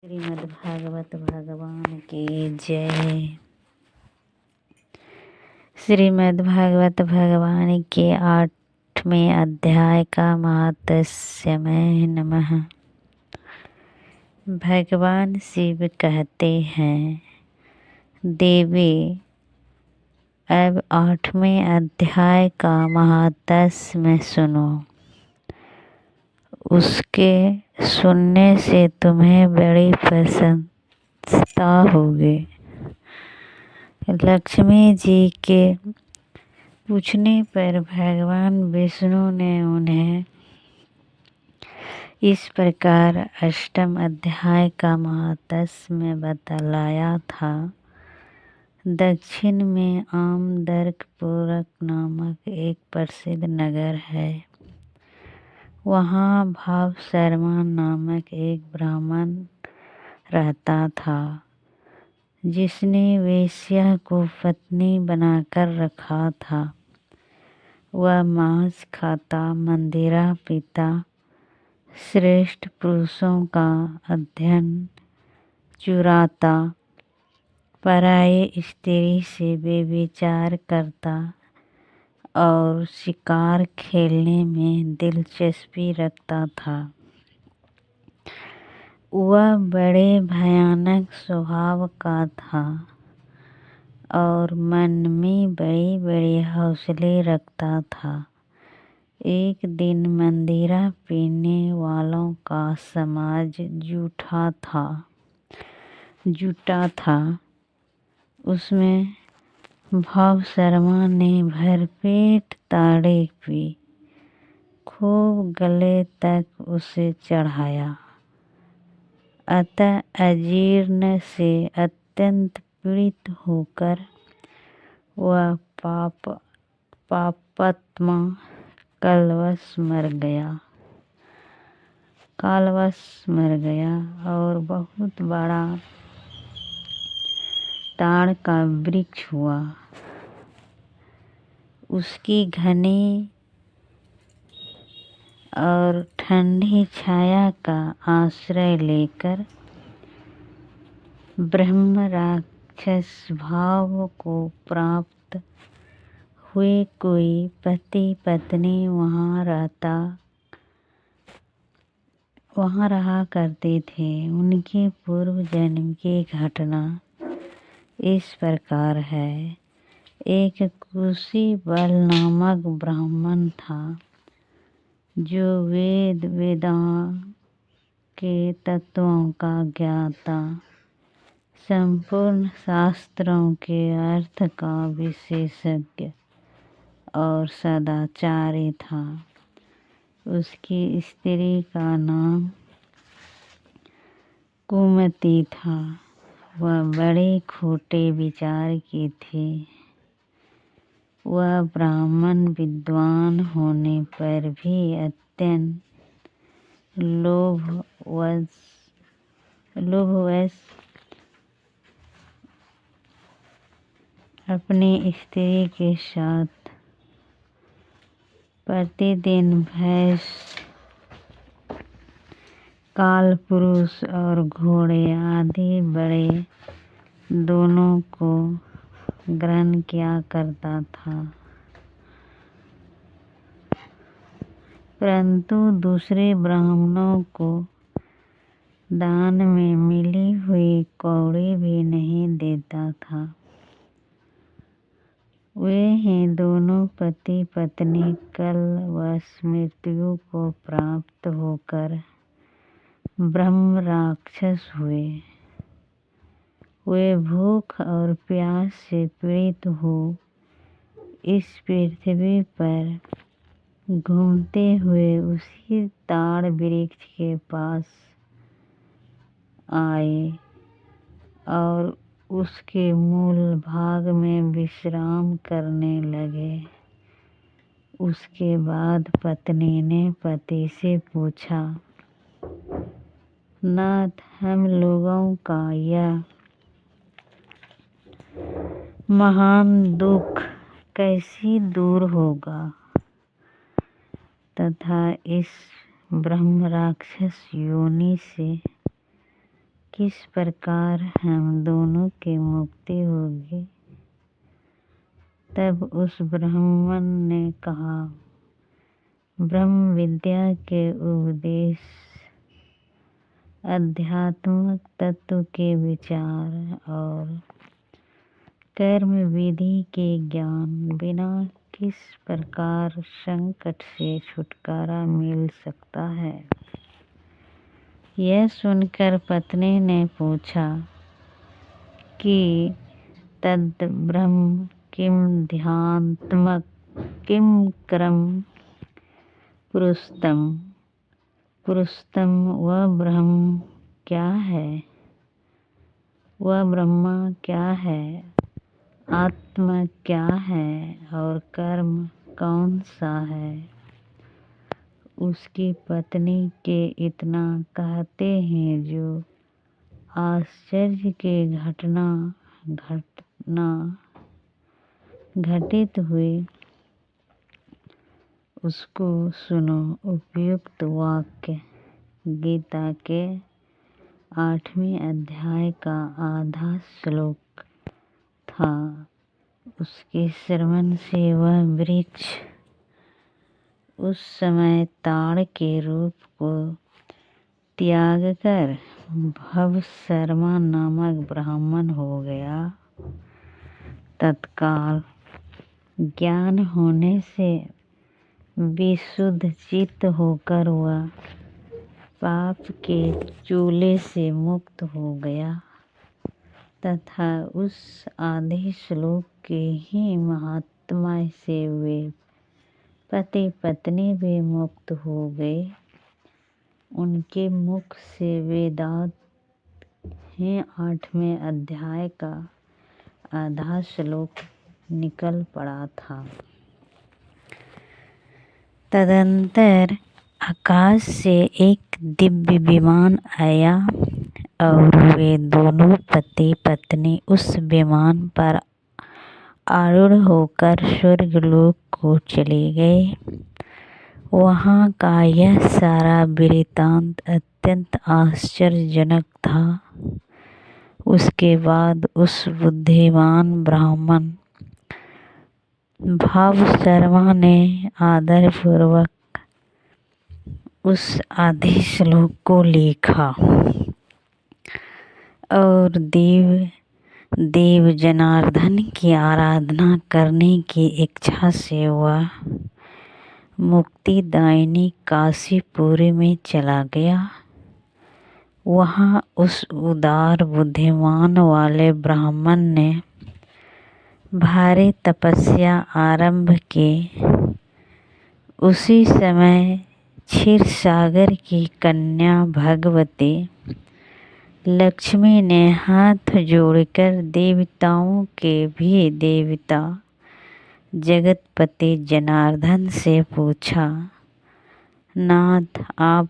श्रीमद्भागवत भगवान की जय। श्रीमद्भागवत भगवान के 8वें अध्याय का महात्म्य नमः। भगवान शिव कहते हैं, देवी अब 8वें अध्याय का महात्म्य सुनो। उसके सुनने से तुम्हें बड़ी प्रसन्नता होगी। लक्ष्मी जी के पूछने पर भगवान विष्णु ने उन्हें इस प्रकार 8वें अध्याय का महात्म्य बतलाया था। दक्षिण में आमदर्कपुर नामक एक प्रसिद्ध नगर है। वहाँ भाव शर्मा नामक एक ब्राह्मण रहता था, जिसने वेश्या को पत्नी बनाकर रखा था। वह मांस खाता, मंदिरा पीता, श्रेष्ठ पुरुषों का अध्ययन चुराता, पराये स्त्री से व्यभिचार करता और शिकार खेलने में दिलचस्पी रखता था। वह बड़े भयानक स्वभाव का था और मन में बड़े बड़े हौसले रखता था। एक दिन मंदिरा पीने वालों का समाज जुटा था। उसमें भाव शर्मा ने भरपेट ताड़ी पी, खूब गले तक उसे चढ़ाया। अतः अजीर्ण से अत्यंत पीड़ित होकर वह पापात्मा कालवश मर गया और बहुत बड़ा ताड़ का वृक्ष हुआ। उसकी घनी और ठंडी छाया का आश्रय लेकर ब्रह्म राक्षस भाव को प्राप्त हुए कोई पति पत्नी वहाँ रहा करते थे। उनके पूर्व जन्म की घटना इस प्रकार है। एक कुशीबल नामक ब्राह्मण था, जो वेदां के तत्वों का ज्ञाता, संपूर्ण शास्त्रों के अर्थ का विशेषज्ञ और सदाचारी था। उसकी स्त्री का नाम कुमति था। वह बड़े खोटे विचार की थी। वह ब्राह्मण विद्वान होने पर भी अत्यंत लोभवश अपनी स्त्री के साथ प्रतिदिन भैंस, कालपुरुष और घोड़े आदि बड़े दोनों को ग्रहण किया करता था। परंतु दूसरे ब्राह्मणों को दान में मिली हुई कौड़ी भी नहीं देता था। वे ही दोनों पति पत्नी कलवश मृत्यु को प्राप्त होकर ब्रह्म राक्षस हुए। वे भूख और प्यास से पीड़ित हो इस पृथ्वी पर घूमते हुए उसी ताड़ वृक्ष के पास आए और उसके मूल भाग में विश्राम करने लगे। उसके बाद पत्नी ने पति से पूछा, नाथ, हम लोगों का यह महान दुख कैसे दूर होगा तथा इस ब्रह्म राक्षस योनि से किस प्रकार हम दोनों की मुक्ति होगी। तब उस ब्राह्मण ने कहा, ब्रह्म विद्या के उपदेश, आध्यात्मिक तत्व के विचार और कर्म विधि के ज्ञान बिना किस प्रकार संकट से छुटकारा मिल सकता है। यह सुनकर पत्नी ने पूछा कि तद ब्रह्म किम ध्यात्मक किम कर्म पुरुषोत्तम। पुरुषोत्तम वह ब्रह्म क्या है, वह ब्रह्मा क्या है, आत्मा क्या है और कर्म कौन सा है। उसकी पत्नी के इतना कहते हैं जो आश्चर्य के घटना घटित हुई, उसको सुनो। उपयुक्त वाक्य गीता के 8वें अध्याय का आधा श्लोक था। उसके श्रवण से वह वृक्ष उस समय ताड़ के रूप को त्याग कर भवशर्मा नामक ब्राह्मण हो गया। तत्काल ज्ञान होने से विशुद्ध चित्त होकर वह पाप के चूले से मुक्त हो गया तथा उस आधे श्लोक के ही महात्म्य से वे पति पत्नी भी मुक्त हो गए। उनके मुख से वेदांत ही 8वें अध्याय का आधा श्लोक निकल पड़ा था। तदंतर आकाश से एक दिव्य विमान आया और वे दोनों पति पत्नी उस विमान पर आरूढ़ होकर स्वर्गलोक को चले गए। वहाँ का यह सारा वृत्तांत अत्यंत आश्चर्यजनक था। उसके बाद उस बुद्धिमान ब्राह्मण भवशर्मा ने आदरपूर्वक उस आधे श्लोक को लिखा और देव जनार्दन की आराधना करने की इच्छा से वह मुक्तिदायिनी काशीपुरी में चला गया। वहाँ उस उदार बुद्धिमान वाले ब्राह्मण ने भारी तपस्या आरंभ की। उसी समय क्षीर सागर की कन्या भगवती लक्ष्मी ने हाथ जोड़कर देवताओं के भी देवता जगतपति जनार्दन से पूछा, नाथ आप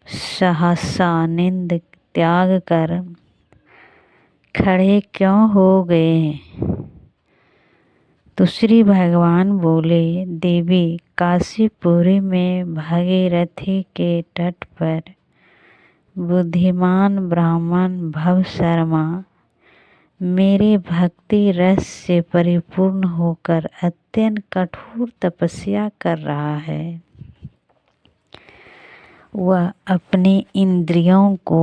सहसा निंद त्याग कर खड़े क्यों हो गए। तो श्री भगवान बोले, देवी काशीपुरी में भागीरथी के तट पर बुद्धिमान ब्राह्मण भवशर्मा मेरे भक्ति रस से परिपूर्ण होकर अत्यंत कठोर तपस्या कर रहा है। वह अपनी इंद्रियों को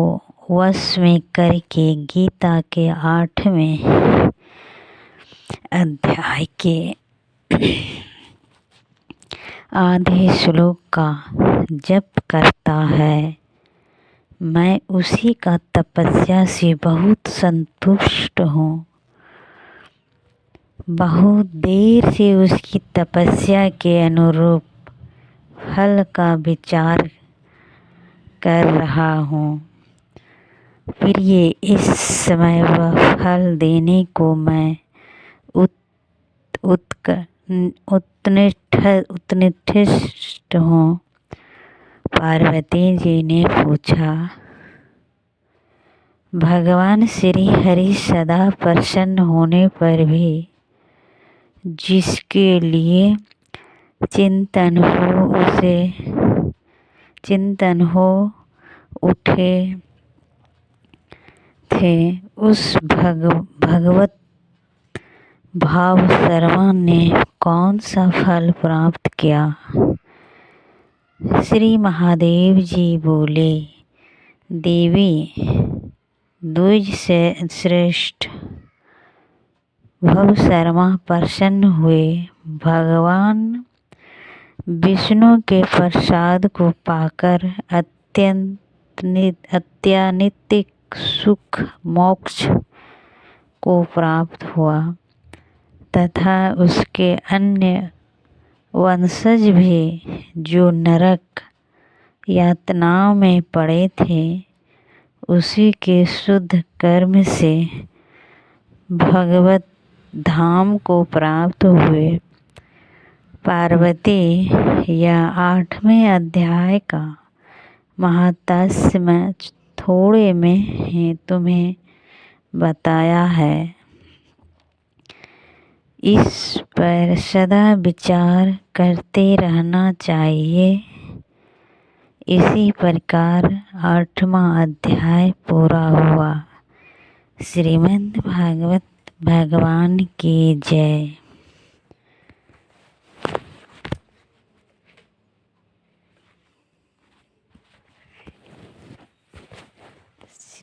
वश में करके गीता के 8वें अध्याय के आधे श्लोक का जप करता है। मैं उसी का तपस्या से बहुत संतुष्ट हूँ। बहुत देर से उसकी तपस्या के अनुरूप फल का विचार कर रहा हूँ। फिर ये इस समय वह फल देने को मैं उत्निष्ठ हूँ। पार्वती जी ने पूछा, भगवान श्री हरि सदा प्रसन्न होने पर भी जिसके लिए चिंतन हो उठे थे उस भगवत भाव शर्मा ने कौन सा फल प्राप्त किया? श्री महादेव जी बोले, देवी द्विज से श्रेष्ठ भव शर्मा प्रसन्न हुए। भगवान विष्णु के प्रसाद को पाकर अत्यानितिक सुख मोक्ष को प्राप्त हुआ तथा उसके अन्य वंशज भी जो नरक यातनाओं में पड़े थे उसी के शुद्ध कर्म से भगवत धाम को प्राप्त हुए। पार्वती यह 8वें अध्याय का महात्म्य मैं थोड़े में ही तुम्हें बताया है। इस पर सदा विचार करते रहना चाहिए। इसी प्रकार 8वां अध्याय पूरा हुआ। श्रीमद् भागवत भगवान की जय।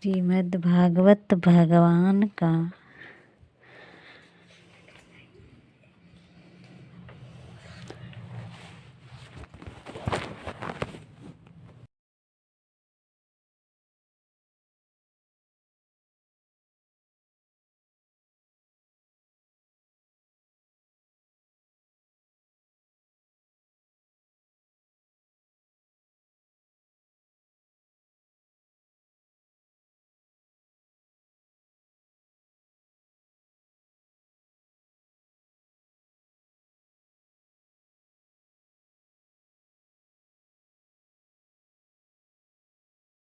श्रीमद् भागवत भगवान का